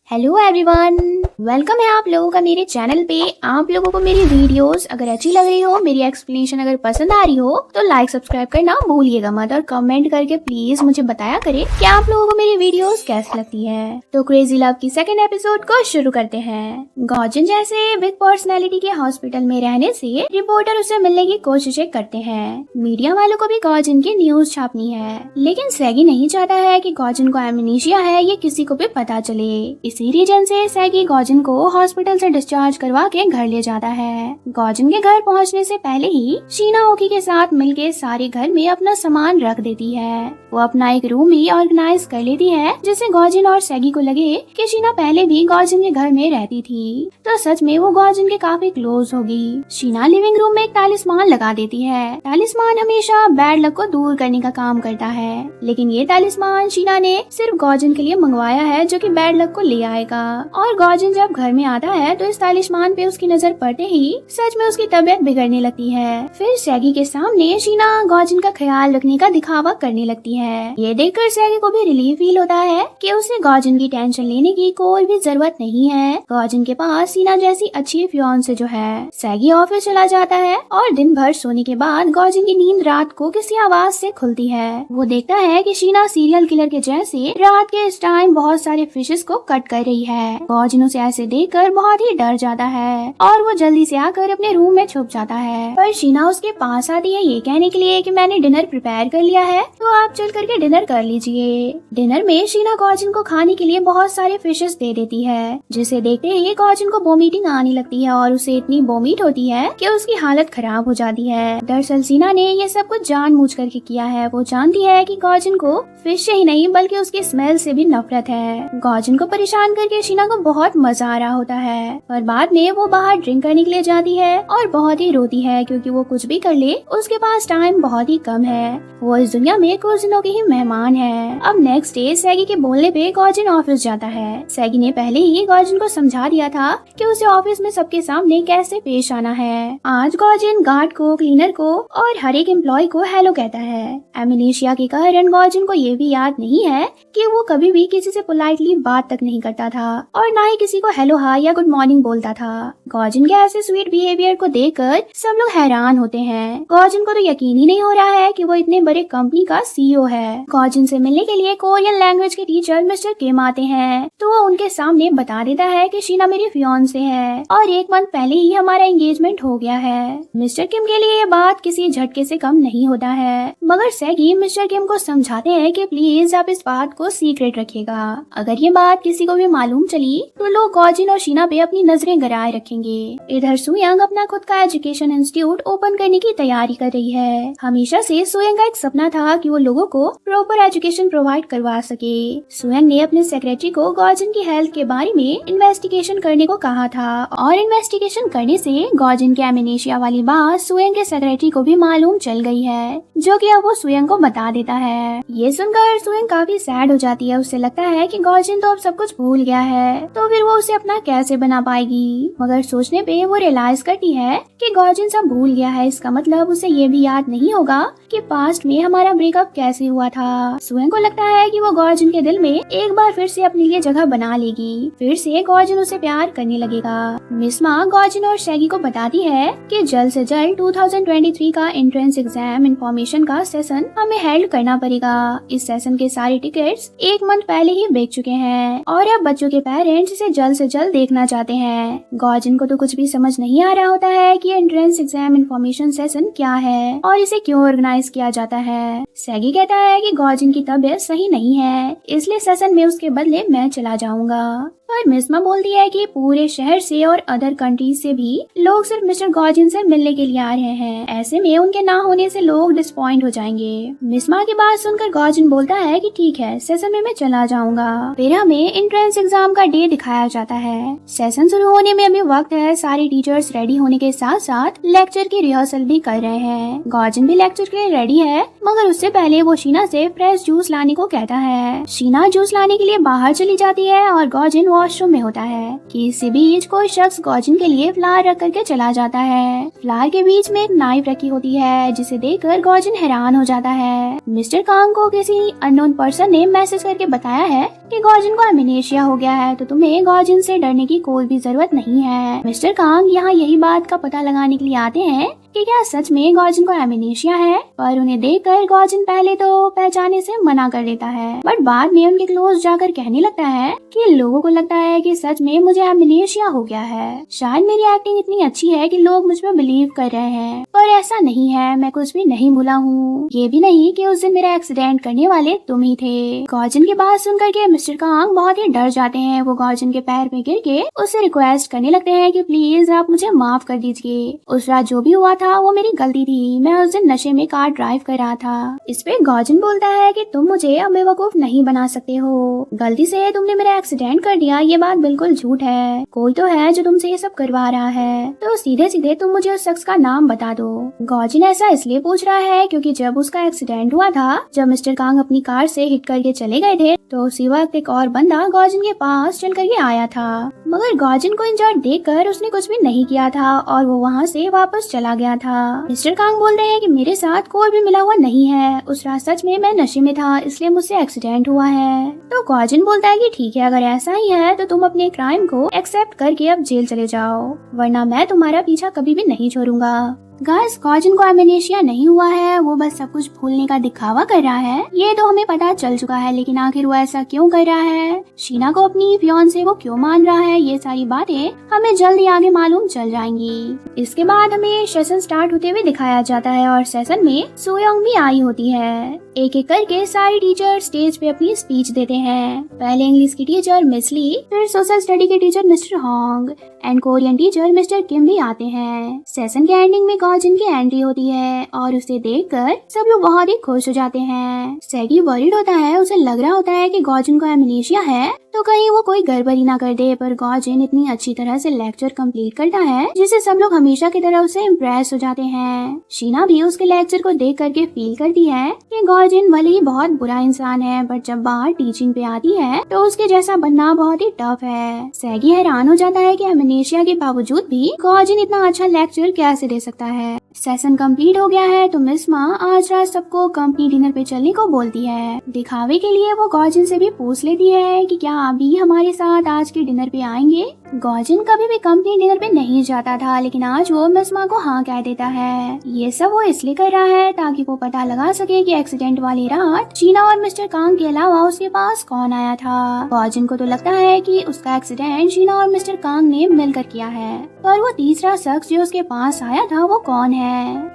Hello everyone, welcome है आप लोगों का मेरे चैनल पे। आप लोगों को मेरी वीडियोस अगर अच्छी लग रही हो, मेरी एक्सप्लेनेशन अगर पसंद आ रही हो तो लाइक सब्सक्राइब करना भूलिएगा मत और कमेंट करके प्लीज मुझे बताया करें कि आप लोगों को मेरी वीडियोस कैसी लगती है। तो क्रेजी लव की सेकंड एपिसोड को शुरू करते हैं। गॉर्जन जैसे बिग पर्सनैलिटी के हॉस्पिटल में रहने से रिपोर्टर उसे मिलने की कोशिशें करते हैं। मीडिया वालों को भी गॉर्जन की न्यूज छापनी है, लेकिन सैगी नहीं चाहता है कि गॉर्जन को एमनेशिया है ये किसी को भी पता चले। इसी रीजन से सैगी गॉर्जन को हॉस्पिटल से डिस्चार्ज करवा के घर ले जाता है। गॉर्जन के घर पहुंचने से पहले ही शीना ओकी के साथ मिलके सारे घर में अपना सामान रख देती है। वो अपना एक रूम ही ऑर्गेनाइज कर लेती है जिससे गॉर्जन और सैगी को लगे कि शीना पहले भी गॉर्जन के घर में रहती थी, तो सच में वो गॉर्जन के काफी क्लोज होगी। शीना लिविंग रूम में एक तालिस्मान लगा देती है। तालिस्मान हमेशा बैड लक को दूर करने का काम करता है, लेकिन ये तालिस्मान शीना ने सिर्फ गॉर्जन के लिए मंगवाया है जो कि बैड लक को ले आएगा। और गॉर्जन जब घर में आता है तो इस तालिस्मान पे उसकी नजर पड़ते ही सच में उसकी तबीयत बिगड़ने लगती है। फिर सैगी के सामने शीना गॉर्जन का ख्याल रखने का दिखावा करने लगती है। ये देखकर सैगी को भी रिलीफ फील होता है कि उसे गॉर्जन की टेंशन लेने की कोई भी जरूरत नहीं है। गॉर्जन के पास शीना जैसी अच्छी फियांसे जो है। सैगी ऑफिस चला जाता है और दिन भर सोने के बाद गॉर्जन की नींद रात को किसी आवाज से खुलती है। वो देखता है कि शीना सीरियल किलर के जैसे रात के इस टाइम बहुत सारे फिशेस को कट कर रही है। गॉर्जन उसे ऐसे देखकर बहुत ही डर जाता है और वो जल्दी से आकर अपने रूम में छुप जाता है। पर शीना उसके पास आती है ये कहने के लिए कि मैंने डिनर प्रिपेयर कर लिया है, तो आप चल करके डिनर कर लीजिए। डिनर में शीना गॉर्जन को खाने के लिए बहुत सारे फिशेस दे देती है, जिसे देखते ही गॉर्जन को वोमिटिंग आने लगती है और उसे इतनी वोमिट होती है कि उसकी हालत खराब हो जाती है। दरअसल शीना ने ये सब कुछ जानबूझ करके किया है। वो जानती है कि गॉर्जन को फिश से ही नहीं बल्कि उसकी स्मेल से भी नफरत है। गॉर्जन को परेशान करके शीना को बहुत मजा आ रहा होता है, और बाद में वो बाहर ड्रिंक करने के लिए जाती है और बहुत ही रोती है क्योंकि वो कुछ भी कर ले उसके पास टाइम बहुत ही कम है। वो इस दुनिया में कुछ दिनों के ही मेहमान है। अब नेक्स्ट डे सैगी के बोलने पे गॉर्जन ऑफिस जाता है। सैगी ने पहले ही गॉर्जन को समझा दिया था कि उसे ऑफिस में सबके सामने कैसे पेश आना है। आज गॉर्जन गार्ड को, क्लीनर को और हर एक एम्प्लॉय को हेलो कहता है। एमनेशिया के कारण गॉर्जन को ये भी याद नहीं है कि वो कभी भी किसी से पोलाइटली बात तक नहीं करता था और ना ही किसी को हेलो हाय या गुड मॉर्निंग बोलता था। गॉर्जन के ऐसे स्वीट बिहेवियर को देखकर सब लोग हैरान होते हैं। गॉर्जन को तो यकीन ही नहीं हो रहा है कि वो इतने बड़े कंपनी का सीईओ है। गॉर्जन से मिलने के लिए कोरियन लैंग्वेज के टीचर मिस्टर किम आते हैं, तो वो उनके सामने बता देता है कि शीना मेरी फियांसे है और एक मंथ पहले ही हमारा एंगेजमेंट हो गया है। मिस्टर किम के लिए ये बात किसी झटके से कम नहीं होता है, मगर सैगी मिस्टर किम को समझाते हैं कि प्लीज आप इस बात को सीक्रेट रखिएगा। अगर ये बात किसी को भी मालूम चली तो लोग गॉर्जन और शीना पे अपनी नजरें गड़ाए रखेंगे। इधर सुयंग अपना खुद का एजुकेशन इंस्टीट्यूट ओपन करने की तैयारी कर रही है। हमेशा से सुयंग का एक सपना था कि वो लोगों को प्रॉपर एजुकेशन प्रोवाइड करवा सके। सुयंग ने अपने सेक्रेटरी को गॉर्जन की हेल्थ के बारे में इन्वेस्टिगेशन करने को कहा था, और इन्वेस्टिगेशन करने से गॉर्जन के एमनेशिया वाली बात सुयंग के सेक्रेटरी को भी मालूम चल गई है, जो कि अब वो सुयंग को बता देता है। ये सुनकर सुयंग काफी सैड हो जाती है। उसे लगता है कि गॉर्जन तो अब सब कुछ भूल गया है, तो फिर वो उसे अपना कैसे बना पाएगी। मगर सोचने पे वो रियलाइज करती है कि गॉर्जन सब भूल गया है, इसका मतलब उसे ये भी याद नहीं होगा कि पास्ट में हमारा ब्रेकअप कैसे हुआ था। सुयंग को लगता है कि वो गॉर्जन के दिल में एक बार फिर से अपने लिए जगह बना लेगी, फिर से गॉर्जन उसे प्यार करने लगेगा। मिस्मा गॉर्जन और सैगी को बताती है कि जल्द से जल्द 2023 का एंट्रेंस एग्जाम इंफॉर्मेशन का सेशन हमें हेल्ड करना पड़ेगा। इस सेशन के सारे टिकट्स एक मंथ पहले ही बिक चुके हैं और अब बच्चों के पेरेंट्स इसे जल्द से जल्द देखना चाहते हैं। गॉर्जन को तो कुछ भी समझ नहीं आ रहा होता है कि एंट्रेंस एग्जाम इंफॉर्मेशन सेशन क्या है और इसे क्यों ऑर्गेनाइज किया जाता है। सैगी कहता है कि गॉर्जन की तबीयत सही नहीं है, इसलिए सेशन में उसके बदले मैं चला जाऊंगा। और मिस्मा बोलती है कि पूरे शहर से और अदर कंट्रीज से भी लोग सिर्फ मिस्टर गॉर्जन से मिलने के लिए आ रहे हैं, ऐसे में उनके ना होने से लोग डिसपॉइंट हो जाएंगे। मिस्मा की बात सुनकर गॉर्जन बोलता है कि ठीक है, सेशन में मैं चला जाऊंगा। फिर हमें एंट्रेंस एग्जाम का डे दिखाया जाता है। सेशन शुरू होने में अभी वक्त है। सारे टीचर्स रेडी होने के साथ साथ लेक्चर की रिहर्सल भी कर रहे हैं। गॉर्जन भी लेक्चर के लिए रेडी है, मगर उससे पहले वो शीना से फ्रेश जूस लाने को कहता है। शीना जूस लाने के लिए बाहर चली जाती है और गॉर्जन वॉशरूम में होता है कि इसी बीच कोई शख्स गॉर्जन के लिए फ्लावर रख करके चला जाता है। फ्लावर के बीच में एक नाइफ रखी होती है, जिसे देखकर गॉर्जन हैरान हो जाता है। मिस्टर कांग को किसी अननोन पर्सन ने मैसेज करके बताया है कि गॉर्जन को एमनेशिया हो गया है, तो तुम्हें गॉर्जन से डरने की कोई भी जरूरत नहीं है। मिस्टर कांग यहाँ यही बात का पता लगाने के लिए आते हैं कि क्या सच में गॉर्जन को एमनेशिया है, पर उन्हें देखकर गॉर्जन पहले तो पहचाने से मना कर देता है, बट बाद में उनके क्लोज जाकर कहने लगता है कि लोगों को लगता है कि सच में मुझे एमनेशिया हो गया है। शायद मेरी एक्टिंग इतनी अच्छी है कि लोग मुझ पर बिलीव कर रहे हैं, पर ऐसा नहीं है। मैं कुछ भी नहीं भूला हूँ, ये भी नहीं कि उस दिन मेरा एक्सीडेंट करने वाले तुम ही थे। गॉर्जन की बात सुनकर के मिस्टर कांग बहुत ही डर जाते हैं। वो गॉर्जन के पैर पे गिर के उससे रिक्वेस्ट करने लगते हैं कि प्लीज आप मुझे माफ कर दीजिए। उस रात जो भी हुआ था वो मेरी गलती थी। मैं उस दिन नशे में कार ड्राइव कर रहा था। इस पे गॉर्जन बोलता है कि तुम मुझे अब बेवकूफ नहीं बना सकते हो। गलती से तुमने मेरा एक्सीडेंट कर दिया, ये बात बिल्कुल झूठ है। कोई तो है जो तुमसे ये सब करवा रहा है, तो सीधे सीधे तुम मुझे उस शख्स का नाम बता दो। गॉर्जन ऐसा इसलिए पूछ रहा है क्योंकि जब उसका एक्सीडेंट हुआ था, जब मिस्टर कांग अपनी कार से हिट करके चले गए थे, तो उसी वक्त एक और बंदा गॉर्जन के पास चल करके आया था, मगर गॉर्जन को इंजर्ड देखकर उसने कुछ भी नहीं किया था और वो वहाँ से वापस चला गया था। मिस्टर कांग बोलते हैं कि मेरे साथ कोई भी मिला हुआ नहीं है। उस रात सच में मैं नशे में था, इसलिए मुझसे एक्सीडेंट हुआ है। तो गॉर्जन बोलता है कि ठीक है, अगर ऐसा ही है तो तुम अपने क्राइम को एक्सेप्ट करके अब जेल चले जाओ, वरना मैं तुम्हारा पीछा कभी भी नहीं छोड़ूंगा। गाइस, गॉर्जन को एमनेशिया नहीं हुआ है, वो बस सब कुछ भूलने का दिखावा कर रहा है, ये तो हमें पता चल चुका है। लेकिन आखिर वो ऐसा क्यों कर रहा है, शीना को अपनी फियांसे वो क्यों मान रहा है, ये सारी बातें हमें जल्दी आगे मालूम चल जाएंगी। इसके बाद हमें सेशन स्टार्ट होते हुए दिखाया जाता है और सेशन में सोयोंग भी आई होती है। एक एक करके सारे टीचर स्टेज पे अपनी स्पीच देते हैं। पहले इंग्लिश की टीचर मिस ली, फिर सोशल स्टडी के teacher mister Hong and Korean teacher mister Kim भी आते हैं। सेशन के एंडिंग में गॉर्जन की एंट्री होती है और उसे देखकर सब लोग बहुत ही खुश हो जाते हैं। सैगी वरीड होता है, उसे लग रहा होता है कि गॉर्जन को एमनेशिया है तो कहीं वो कोई गड़बड़ी ना कर दे, पर गॉर्जन इतनी अच्छी तरह से लेक्चर कंप्लीट करता है जिससे सब लोग हमेशा की तरह उससे इम्प्रेस हो जाते हैं। शीना भी उसके लेक्चर को देख करके फील करती है कि गॉर्जन भले ही बहुत बुरा इंसान है, बट जब बाहर टीचिंग पे आती है तो उसके जैसा बनना बहुत ही टफ है। सैगी हैरान हो जाता है कि एमनेशिया के बावजूद भी गॉर्जन इतना अच्छा लेक्चर कैसे दे सकता है। सेशन कंप्लीट हो गया है तो मिस माँ आज रात सबको कंपनी डिनर पे चलने को बोलती है। दिखावे के लिए वो गॉर्जन से भी पूछ लेती है कि क्या आप भी हमारे साथ आज के डिनर पे आएंगे। गॉर्जन कभी भी कंपनी डिनर पे नहीं जाता था, लेकिन आज वो मिस माँ को हाँ कह देता है। ये सब वो इसलिए कर रहा है ताकि वो पता लगा सके कि एक्सीडेंट वाली रात शीना और मिस्टर कांग के अलावा उसके पास कौन आया था। गॉर्जन को तो लगता है कि उसका एक्सीडेंट शीना और मिस्टर कांग ने मिलकर किया है, पर वो तीसरा शख्स जो उसके पास आया था वो कौन है।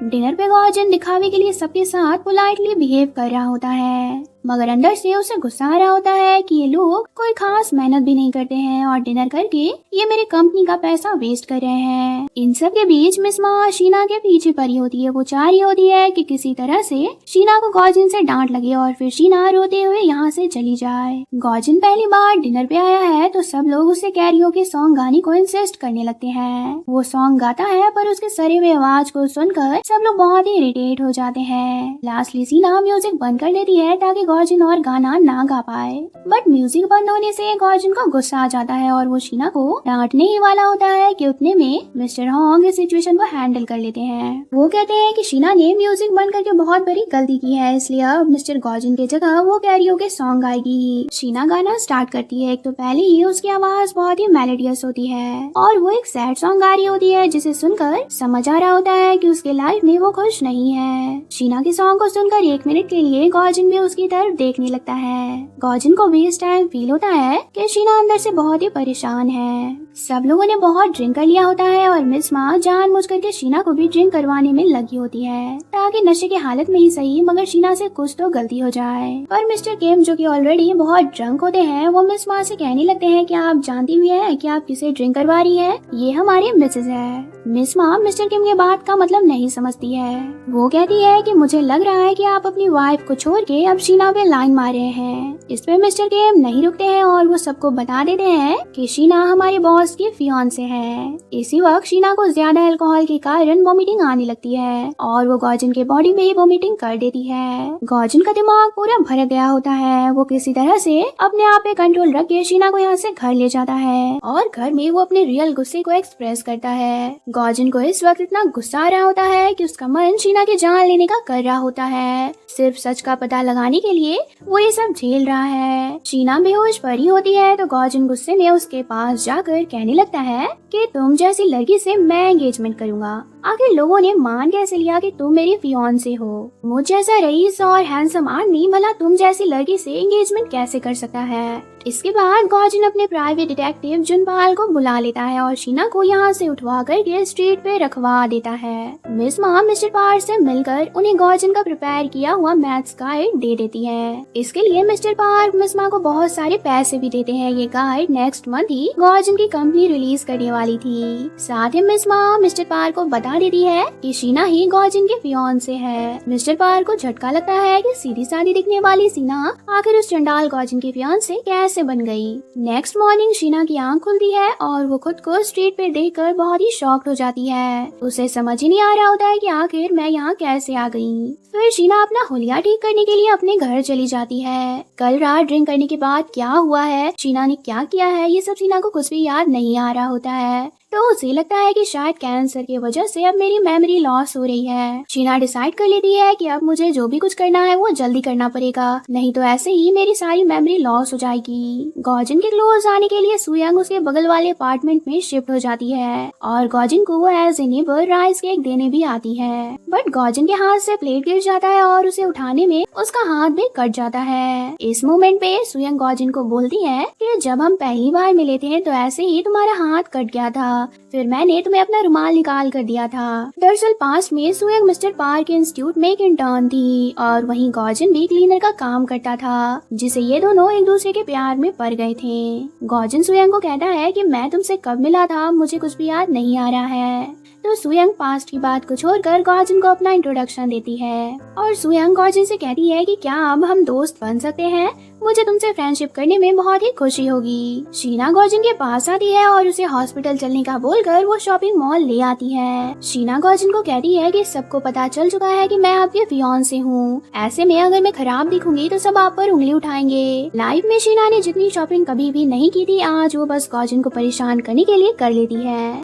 डिनर पे गॉर्जन दिखावे के लिए सबके साथ पोलाइटली बिहेव कर रहा होता है, मगर अंदर से उसे गुस्सा आ रहा होता है कि ये लोग कोई खास मेहनत भी नहीं करते हैं और डिनर करके ये मेरी कंपनी का पैसा वेस्ट कर रहे हैं। इन सब के बीच मिस माँ शीना के पीछे पड़ी होती है। वो चाह रही होती है कि किसी तरह से शीना को गॉर्जन से डांट लगे और फिर शीना रोते हुए यहाँ से चली जाए। गॉर्जन पहली बार डिनर पे आया है तो सब लोग उसे कैरियोके सॉन्ग गाने को इंसिस्ट करने लगते हैं। वो सॉन्ग गाता है पर उसके सरे हुए आवाज को सुनकर सब लोग बहुत ही इरिटेट हो जाते हैं। लास्टली शीना म्यूजिक बंद कर देती है ताकि गॉर्जन और गाना ना गा पाए, बट म्यूजिक बंद होने से गॉर्जन को गुस्सा आ जाता है और वो शीना को डांटने ही वाला होता है कि उतने में मिस्टर होंग इस सिचुएशन को हैंडल कर लेते हैं। वो कहते हैं कि शीना ने म्यूजिक बंद करके बहुत बड़ी गलती की है, इसलिए अब मिस्टर गॉर्जन की जगह वो कैरियोके सॉन्ग गाएगी। शीना गाना स्टार्ट करती है। एक तो पहले ही उसकी आवाज बहुत ही मेलोडियस होती है और वो एक सैड सॉन्ग गा रही होती है, जिसे सुनकर समझ आ रहा होता है कि उसके लाइफ में वो खुश नहीं है। शीना के सॉन्ग को सुनकर 1 मिनट के लिए गॉर्जन भी उसकी तरफ देखने लगता है। गॉर्जन को भी इस टाइम फील होता है कि शीना अंदर से बहुत ही परेशान है। सब लोगों ने बहुत ड्रिंक कर लिया होता है और मिस माँ जानबूझ करके शीना को भी ड्रिंक करवाने में लगी होती है ताकि नशे की हालत में ही सही मगर शीना से कुछ तो गलती हो जाए। पर मिस्टर किम जो कि ऑलरेडी बहुत ड्रंक होते हैं वो मिस माँ से कहने लगते हैं कि आप जानती हुई है कि आप किसे ड्रिंक करवा रही है, ये हमारी मिसेज है। मिस माँ मिस्टर किम के बात का मतलब नहीं समझती है। वो कहती है कि मुझे लग रहा है कि आप अपनी वाइफ को छोड़ के अब शीना पे लाइन मार रहे हैं। इसमें मिस्टर केम नहीं रुकते हैं और वो सबको बता देते हैं कि शीना हमारे बॉस की फियांसे है। इसी वक्त शीना को ज्यादा अल्कोहल के कारण वोमिटिंग आने लगती है और वो गॉर्जन के बॉडी में ही वोमिटिंग कर देती है। गॉर्जन का दिमाग पूरा भर गया होता है। वो किसी तरह से अपने आप पे कंट्रोल रख के शीना को यहाँ से घर ले जाता है और घर में वो अपने रियल गुस्से को एक्सप्रेस करता है। गॉर्जन को इस वक्त इतना गुस्सा आ रहा होता है कि उसका मन शीना की जान लेने का कर रहा होता है। सिर्फ सच का पता लगाने के लिए वो ये सब झेल रहा है। शीना बेहोश पड़ी होती है तो गॉर्जन गुस्से में उसके पास जाकर कहने लगता है कि तुम जैसी लड़की से मैं एंगेजमेंट करूंगा। आखिर लोगों ने मान कैसे लिया कि तुम मेरी फियांसे हो? मुझ जैसा रईस और हैंडसम आदमी भला तुम जैसी लड़की से एंगेजमेंट कैसे कर सकता है? इसके बाद गॉर्जन अपने प्राइवेट डिटेक्टिव जुनपाल को बुला लेता है और शीना को यहाँ से उठवा करके स्ट्रीट पे रखवा देता है। मिस माँ मिस्टर पार से मिलकर उन्हें गॉर्जन का प्रिपेयर किया हुआ मैथ्स गाइड दे देती है। इसके लिए मिस्टर पार्क मिस माँ को बहुत सारे पैसे भी देते हैं। ये गाइड नेक्स्ट मंथ ही गॉर्जन की कंपनी रिलीज करने वाली थी। साथ ही मिस माँ मिस्टर पार्क को बता देती है कि शीना ही गॉर्जन के फियांसे है। मिस्टर पार्क को झटका लगता है कि सीधी सादी दिखने वाली शीना आखिर उस चंडाल गॉर्जन की फियांसे कैसे बन गई। नेक्स्ट मॉर्निंग शीना की आंख खुलती है और वो खुद को स्ट्रीट पे देखकर बहुत ही शॉक्ड हो जाती है। उसे समझ ही नहीं आ रहा होता है कि आखिर मैं यहाँ कैसे आ गई। फिर शीना अपना हुलिया ठीक करने के लिए अपने घर चली जाती है। कल रात ड्रिंक करने के बाद क्या हुआ है, शीना ने क्या किया है, ये सब शीना को कुछ भी याद नहीं आ रहा होता है। तो उसे लगता है कि शायद कैंसर की वजह से अब मेरी मेमोरी लॉस हो रही है। शीना डिसाइड कर लेती है कि अब मुझे जो भी कुछ करना है वो जल्दी करना पड़ेगा, नहीं तो ऐसे ही मेरी सारी मेमोरी लॉस हो जाएगी। गॉर्जन के क्लोज आने के लिए सुयंग उसके बगल वाले अपार्टमेंट में शिफ्ट हो जाती है और गॉर्जन को वो as a neighbour rice cake देने भी आती है। बट गॉर्जन के हाथ से प्लेट गिर जाता है और उसे उठाने में उसका हाथ भी कट जाता है। इस मोमेंट पे सुयंग गॉर्जन को बोलती है कि जब हम पहली बार मिले थे तो ऐसे ही तुम्हारा हाथ कट गया था, फिर मैंने तुम्हें अपना रुमाल निकाल कर दिया था। दरअसल पास में सुयंग मिस्टर पार्क के इंस्टीट्यूट में एक इंटर्न थी और वहीं गॉर्जन भी क्लीनर का काम करता था, जिसे ये दोनों एक दूसरे के प्यार में पड़ गए थे। गॉर्जन सुयंग को कहता है कि मैं तुमसे कब मिला था मुझे कुछ भी याद नहीं आ रहा है। तो सुयंग पास्ट की बात को छोड़कर गॉर्जन को अपना इंट्रोडक्शन देती है और सुयंग गॉर्जन से कहती है कि क्या अब हम दोस्त बन सकते हैं, मुझे तुमसे फ्रेंडशिप करने में बहुत ही खुशी होगी। शीना गॉर्जन के पास आती है और उसे हॉस्पिटल चलने का बोलकर वो शॉपिंग मॉल ले आती है। शीना गॉर्जन को कहती है कि सबको पता चल चुका है कि मैं आपके फियांसे हूँ, ऐसे में अगर मैं खराब दिखूंगी तो सब आप पर उंगली उठाएंगे। लाइफ में शीना ने जितनी शॉपिंग कभी भी नहीं की थी, आज वो बस गॉर्जन को परेशान करने के लिए कर लेती है।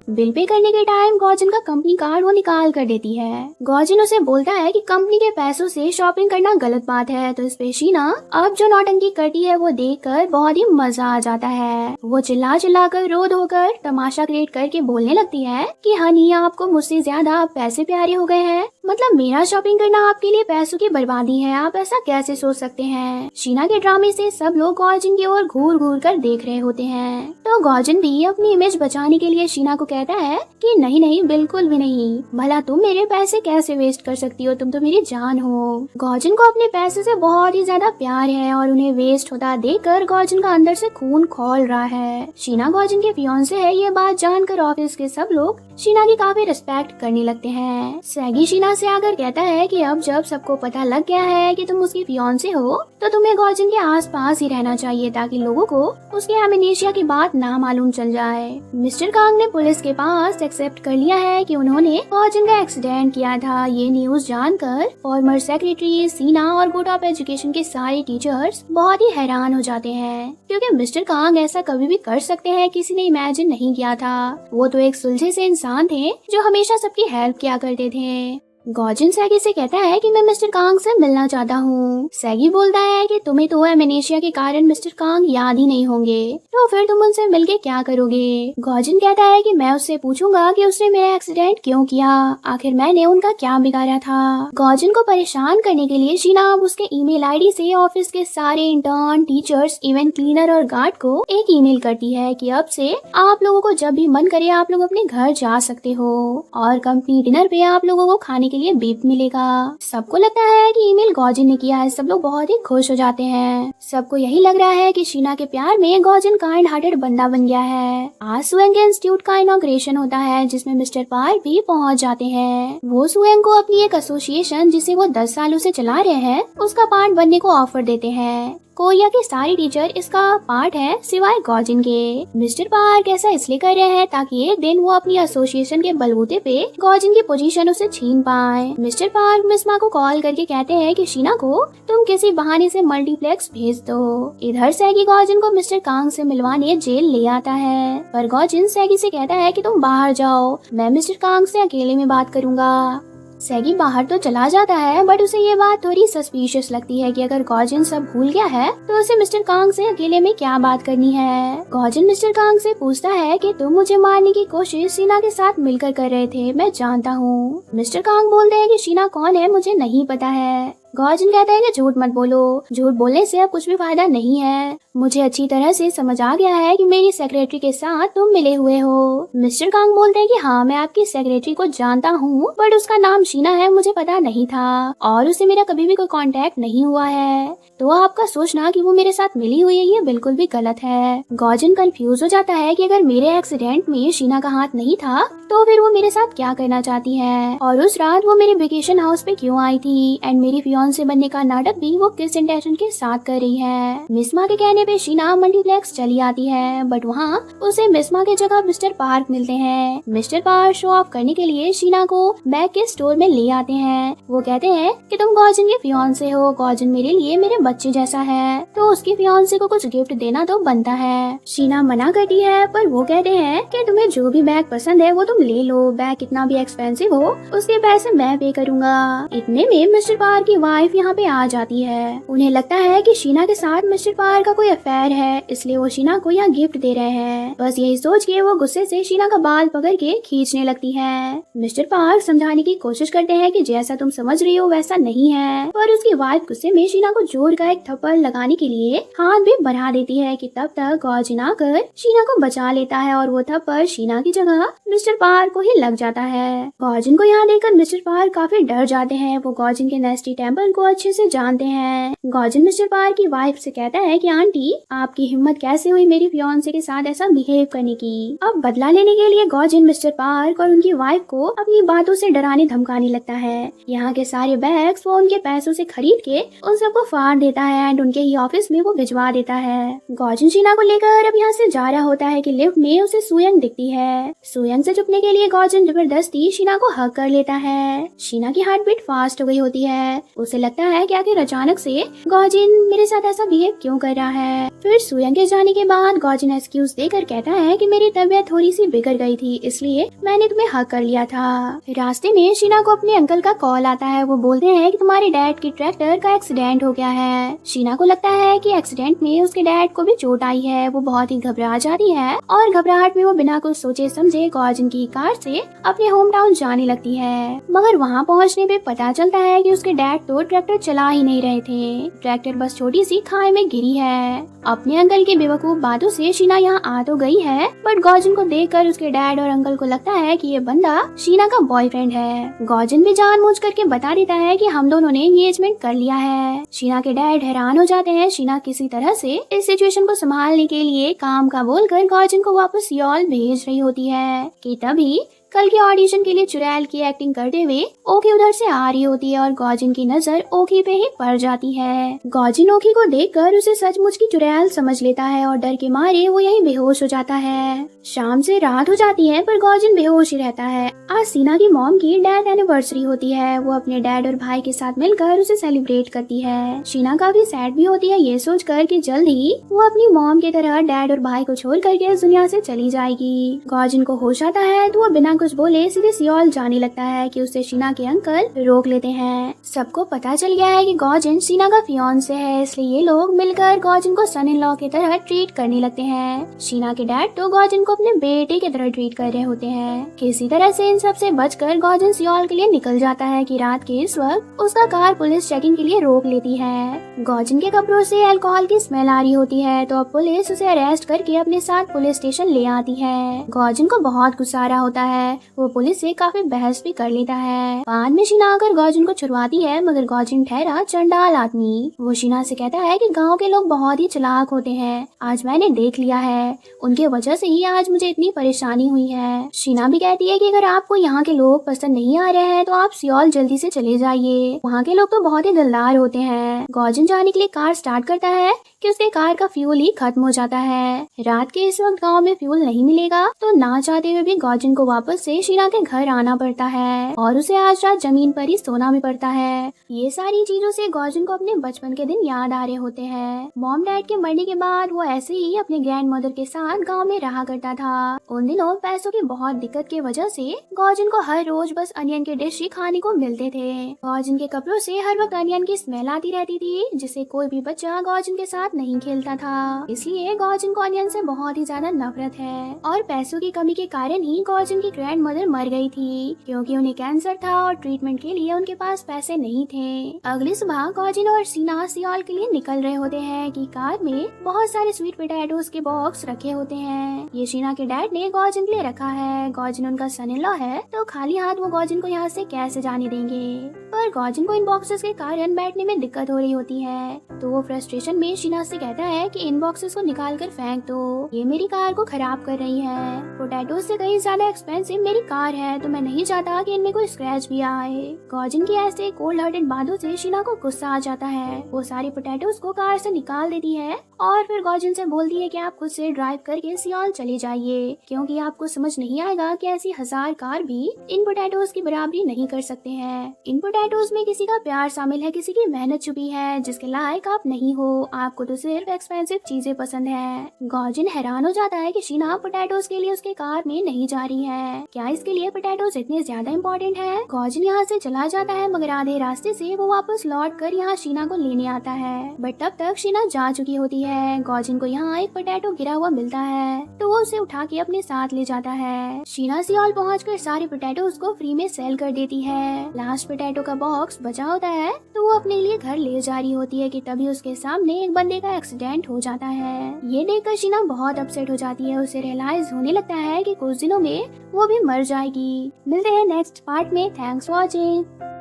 बिल पे करने के टाइम गॉर्जन का कंपनी कार्ड वो निकाल कर देती है। गॉर्जन उसे बोलता है कि कंपनी के पैसों से शॉपिंग करना गलत बात है, तो इस पे शीना अब जो नौटंकी करती है वो देखकर बहुत ही मजा आ जाता है। वो चिल्ला चिल्ला कर रो धो कर तमाशा क्रिएट करके बोलने लगती है कि हनी आपको मुझसे ज्यादा पैसे प्यारे हो गए हैं, मतलब मेरा शॉपिंग करना आपके लिए पैसों की बर्बादी है, आप ऐसा कैसे सोच सकते हैं। शीना के ड्रामे से सब लोग गॉर्जन की ओर घूर घूर कर देख रहे होते हैं। तो गॉर्जन भी अपनी इमेज बचाने के लिए शीना को कहता है कि नहीं नहीं बिल्कुल भी नहीं, भला तुम मेरे पैसे कैसे वेस्ट कर सकती हो, तुम तो मेरी जान हो। गॉर्जन को अपने पैसे से बहुत ही ज्यादा प्यार है और उन्हें वेस्ट होता देखकर गॉर्जन का अंदर से खून खौल रहा है। शीना गॉर्जन के फियांसे है, ये बात जानकर ऑफिस के सब लोग शीना की काफी रिस्पेक्ट करने लगते हैं। सैगी शीना से आकर कहता है कि अब जब सबको पता लग गया है कि तुम उसकी फियांसे हो तो तुम्हें गॉर्जन के आसपास ही रहना चाहिए ताकि लोगों को उसके एमनेशिया की बात ना मालूम चल जाए। मिस्टर कांग ने पुलिस के पास एक्सेप्ट कर लिया है कि उन्होंने गॉर्जन का एक्सीडेंट किया था। ये न्यूज जानकर फॉर्मर सेक्रेटरी शीना और बोर्ड ऑफ एजुकेशन के सारे टीचर्स बहुत ही हैरान हो जाते हैं, क्योंकि मिस्टर कांग ऐसा कभी भी कर सकते हैं किसी ने इमेजिन नहीं किया था। वो तो एक सुलझे से इंसान थे जो हमेशा सबकी हेल्प किया करते थे। गॉर्जन सैगी से कहता है कि मैं मिस्टर कांग से मिलना चाहता हूँ। सैगी बोलता है कि तुम्हें तो एमनेशिया के कारण मिस्टर कांग याद ही नहीं होंगे, तो फिर तुम उनसे मिलके क्या करोगे। गॉर्जन कहता है कि मैं उससे पूछूंगा कि उसने मेरा एक्सीडेंट क्यों किया, आखिर मैंने उनका क्या बिगाड़ा था। गॉर्जन को परेशान करने के लिए शीना अब उसके ईमेल आईडी से ऑफिस के सारे इंटर्न, टीचर्स, इवन क्लीनर और गार्ड को एक ईमेल करती है कि अब से आप लोगों को जब भी मन करे आप लोग अपने घर जा सकते हो और कंपनी डिनर पे आप लोगों को खाने के लिए बीप मिलेगा। सबको लगता है कि ईमेल गॉजिन ने किया है। सब लोग बहुत ही खुश हो जाते हैं। सबको यही लग रहा है कि शीना के प्यार में गॉजिन काइंड हार्टेड बंदा बन गया है। आज सुयंग के इंस्टीट्यूट का इनॉग्रेशन होता है जिसमें मिस्टर पार्क भी पहुंच जाते हैं। वो सुयंग को अपनी एक एसोसिएशन जिसे वो 10 सालों से चला रहे हैं उसका पार्ट बनने को ऑफर देते हैं। कोरिया के सारे टीचर इसका पार्ट है सिवाय गॉजिन के। मिस्टर पार्क ऐसा इसलिए कर रहे हैं ताकि एक दिन वो अपनी एसोसिएशन के बलबूते पे गॉजिन की पोजीशन उसे छीन पाए। मिस्टर पार्क मिस्मा को कॉल करके कहते हैं कि शीना को तुम किसी बहाने से मल्टीप्लेक्स भेज दो। इधर सैगी गॉजिन को मिस्टर कांग से मिलवाने जेल ले आता है, पर गॉजिन सैगी से कहता है कि तुम बाहर जाओ, मैं मिस्टर कांग से अकेले में बात करूंगा। सैगी बाहर तो चला जाता है बट उसे ये बात थोड़ी सस्पिशियस लगती है कि अगर गॉजिन सब भूल गया है तो उसे मिस्टर कांग से अकेले में क्या बात करनी है। गॉजिन मिस्टर कांग से पूछता है कि तुम मुझे मारने की कोशिश शीना के साथ मिलकर कर रहे थे, मैं जानता हूँ। मिस्टर कांग बोलते हैं कि शीना कौन है मुझे नहीं पता है। गॉजिन कहता है कि झूठ मत बोलो, झूठ बोलने से अब कुछ भी फायदा नहीं है। मुझे अच्छी तरह से समझ आ गया है कि मेरी सेक्रेटरी के साथ तुम मिले हुए हो। मिस्टर कांग बोलते हैं कि हाँ मैं आपकी सेक्रेटरी को जानता हूँ बट उसका नाम शीना है मुझे पता नहीं था और उससे मेरा कभी भी कोई कांटेक्ट नहीं हुआ है, तो आपका सोचना कि वो मेरे साथ मिली हुई है ये बिल्कुल भी गलत है। गॉजिन कंफ्यूज हो जाता है कि अगर मेरे एक्सीडेंट में शीना का हाथ नहीं था तो फिर वो मेरे साथ क्या करना चाहती है और उस रात वो मेरे वेकेशन हाउस पे क्यों आई थी एंड मेरी फियांसे बनने का नाटक भी वो किस इंटेंशन के साथ कर रही है। मिस्मा के कहने पे शीना मल्टीप्लेक्स चली आती है बट वहाँ उसे मिस्मा के जगह मिस्टर पार्क मिलते हैं। मिस्टर पार्क शो ऑफ करने के लिए शीना को बैग के स्टोर में ले आते हैं। वो कहते हैं कि तुम गॉजिन के फियांसे हो, गॉजिन मेरे लिए मेरे बच्चे जैसा है तो उसकी फियांसे को कुछ गिफ्ट देना तो बनता है। शीना मना करती है पर वो कहते हैं कि तुम्हें जो भी बैग पसंद है वो तुम ले लो, बैग कितना भी एक्सपेंसिव हो उसके पैसे मैं पे करूँगा। इतने में मिस्टर पार्क की वाइफ यहाँ पे आ जाती है। उन्हें लगता है कि शीना के साथ मिस्टर पार्क का कोई अफेयर है इसलिए वो शीना को यहाँ गिफ्ट दे रहे हैं। बस यही सोच के वो गुस्से से शीना का बाल पकड़ के खींचने लगती है। मिस्टर पार्क समझाने की कोशिश करते हैं कि जैसा तुम समझ रही हो वैसा नहीं है, पर उसकी वाइफ गुस्से में शीना को जोर का एक थप्पड़ लगाने के लिए हाथ भी बढ़ा देती है कि तब तक गॉजिन आकर शीना को बचा लेता है और वो थप्पड़ शीना की जगह मिस्टर पार्क को ही लग जाता है। गॉजिन को यहाँ देखकर मिस्टर पार्क काफी डर जाते हैं। वो गॉजिन के नेस्टी टेम्पर को अच्छे से जानते हैं। गॉजिन मिस्टर पार्क की वाइफ से कहता है कि आंटी आपकी हिम्मत कैसे हुई मेरी फियांसे के साथ ऐसा बिहेव करने की। अब बदला लेने के लिए गॉजिन मिस्टर पार्क और उनकी वाइफ को अपनी बातों से डराने धमकाने लगता है। यहाँ के सारे बैग्स वो उनके पैसों से खरीद के उन सबको फाड़ देता है एंड उनके ही ऑफिस में वो भिजवा देता है। गॉजिन शीना को लेकर अब यहाँ से जा रहा होता है कि लिफ्ट में उसे सुयंग दिखती है। सुयंग से छुपने के लिए गॉजिन जबरदस्ती शीना को हग कर लेता है। शीना की हार्ट बीट फास्ट हो गई होती है। उसे लगता है कि आखिर अचानक से गॉजिन मेरे साथ ऐसा बिहेव क्यों कर रहा है। फिर सुयंग के जाने के बाद गॉजिन एक्सक्यूज देकर कहता है कि मेरी तबीयत थोड़ी सी बिगड़ गई थी इसलिए मैंने तुम्हें हक कर लिया था। रास्ते में शीना को अपने अंकल का कॉल आता है। वो बोलते हैं कि तुम्हारे डैड की ट्रैक्टर का एक्सीडेंट हो गया है। शीना को लगता है कि एक्सीडेंट में उसके डैड को भी चोट आई है। वो बहुत ही घबरा जाती है और घबराहट में वो बिना कुछ सोचे समझे गॉजिन की कार से अपने होम टाउन जाने लगती है, मगर वहाँ पहुँचने पे पता चलता है कि उसके डैड तो ट्रैक्टर चला ही नहीं रहे थे। ट्रैक्टर बस छोटी सी खाई में गिरी है। अपने अंकल की बेवकूफ बातों से शीना यहाँ आ तो गई है बट गॉजिन को देखकर उसके डैड और अंकल को लगता है कि ये बंदा शीना का बॉयफ्रेंड है। गॉजिन भी जानबूझ करके बता देता है कि हम दोनों ने एंगेजमेंट कर लिया है। शीना के डैड हैरान हो जाते हैं। शीना किसी तरह से इस सिचुएशन को संभालने के लिए काम का बोलकर गॉजिन को वापस सियोल भेज रही होती है कि तभी कल के ऑडिशन के लिए चुड़ैल की एक्टिंग करते हुए ओकी उधर से आ रही होती है और गॉजिन की नजर ओकी पे ही पड़ जाती है। गॉजिन ओकी को देखकर उसे सचमुच की चुड़ैल समझ लेता है और डर के मारे वो यहीं बेहोश हो जाता है। शाम से रात हो जाती है पर गॉजिन बेहोश ही रहता है। आज शीना की मॉम की डेथ एनिवर्सरी होती है। वो अपने डैड और भाई के साथ मिलकर उसे सेलिब्रेट करती है। शीना काफी सैड भी होती है ये सोचकर कि जल्द ही वो अपनी मॉम की तरह डैड और भाई को छोड़ करके इस दुनिया से चली जाएगी। गॉजिन को होश आता है तो वो बिना कुछ बोले सीधे सियोल जाने लगता है कि उसे शीना के अंकल रोक लेते हैं। सबको पता चल गया है कि गॉजिन शीना का फियांसे है इसलिए ये लोग मिलकर गॉजिन को सन इन लॉ की तरह ट्रीट करने लगते हैं। शीना के डैड तो गॉजिन को अपने बेटे की तरह ट्रीट कर रहे होते हैं। किसी तरह से इन सब से बचकर गॉजिन सियोल के लिए निकल जाता है कि रात के इस वक्त उसका कार पुलिस चेकिंग के लिए रोक लेती है। गॉजिन के कपड़ों से अल्कोहल की स्मेल आ रही होती है तो अब पुलिस उसे अरेस्ट करके अपने साथ पुलिस स्टेशन ले आती है। गॉजिन को बहुत गुस्सा आ रहा होता है है वो पुलिस से काफी बहस भी कर लेता है। बाद में शीना आकर गौजिन को छुड़वाती है, मगर गौजिन ठहरा चंडाल आदमी। वो शीना से कहता है कि गांव के लोग बहुत ही चालाक होते हैं, आज मैंने देख लिया है, उनके वजह से ही आज मुझे इतनी परेशानी हुई है। शीना भी कहती है कि अगर आपको यहाँ के लोग पसंद नहीं आ रहे हैं तो आप सियोल जल्दी से चले जाइए, वहाँ के लोग तो बहुत ही दिलदार होते हैं। गौजिन जाने के लिए कार स्टार्ट करता है कि उसके कार का फ्यूल ही खत्म हो जाता है। रात के इस वक्त गांव में फ्यूल नहीं मिलेगा तो ना चाहते हुए भी गौजिन को वापस से शीना के घर आना पड़ता है और उसे आज रात जमीन पर ही सोना भी पड़ता है। ये सारी चीजों से गौजिन को अपने बचपन के दिन याद आ रहे होते हैं। मॉम डैड के मरने के बाद वो ऐसे ही अपने ग्रैंड मदर के साथ गाँव में रहा करता था। उन दिनों पैसों की बहुत दिक्कत की वजह से गौजिन को हर रोज बस अनियन के डिश ही खाने को मिलते थे। गौजिन के कपड़ों से हर वक्त अनियन की स्मेल आती रहती थी, जिससे कोई भी बच्चा गौजिन के साथ नहीं खेलता था। इसलिए गौजिन को अनियन से बहुत ही ज्यादा नफरत है और पैसों की कमी के कारण ही गौजिन की ग्रैंड मदर मर गई थी, क्योंकि उन्हें कैंसर था और ट्रीटमेंट के लिए उनके पास पैसे नहीं थे। अगली सुबह गौजिन और शीना सियोल के लिए निकल रहे होते हैं कि कार में बहुत सारे स्वीट पोटैटोज के बॉक्स रखे होते हैं। ये शीना के डैड ने गौजिन के लिए रखा है। गौजिन उनका सन इन लॉ है तो खाली हाथ वो गौजिन को यहाँ से कैसे जाने देंगे, पर गौजिन को इन बॉक्सेस के कारण बैठने में दिक्कत हो रही होती है। तो वो फ्रस्ट्रेशन में शीना से कहता है कि इन बॉक्सेस को निकाल कर फेंक दो, ये मेरी कार को खराब कर रही है। पोटैटो से कहीं ज्यादा एक्सपेंसिव मेरी कार है तो मैं नहीं चाहता कि इनमें कोई स्क्रैच भी आए। गौजिन की ऐसे कोल्ड हार्टेड बातों से शीना को गुस्सा आ जाता है। वो सारे पोटैटोज को कार से निकाल देती है और फिर गौजिन से बोलती है कि आप खुद से ड्राइव करके सियोल चले जाइए, क्योंकि आपको समझ नहीं आएगा कि ऐसी 1000 कार भी इन पोटैटोज की बराबरी नहीं कर सकते हैं। इन पोटैटोज में किसी का प्यार शामिल है, किसी की मेहनत छुपी है, जिसके लायक आप नहीं हो। आपको तो सिर्फ एक्सपेंसिव चीजें पसंद है। गौजिन हैरान हो जाता है कि शीना पोटैटोज के लिए उसके कार में नहीं जा रही है। क्या इसके लिए पोटैटोज इतने ज्यादा इम्पोर्टेंट है? गौजिन यहाँ से चला जाता है, मगर आधे रास्ते से वो वापस लौट कर यहाँ शीना को लेने आता है, बट तब तक शीना जा चुकी होती है। गौजिन को यहाँ एक पोटैटो गिरा हुआ मिलता है तो वो उसे उठा के अपने साथ ले जाता है। शीना सियोल पहुँचकर सारे पोटैटोज को फ्री में सेल कर देती है। लास्ट पोटैटो का बॉक्स बचा होता है तो वो अपने लिए घर ले जा रही होती है कि तभी उसके सामने एक बंदे का एक्सीडेंट हो जाता है। ये देखकर शीना बहुत अपसेट हो जाती है। उसे रियलाइज होने लगता है कि कुछ दिनों में वो भी मर जाएगी। मिलते हैं नेक्स्ट पार्ट में। Thanks for watching.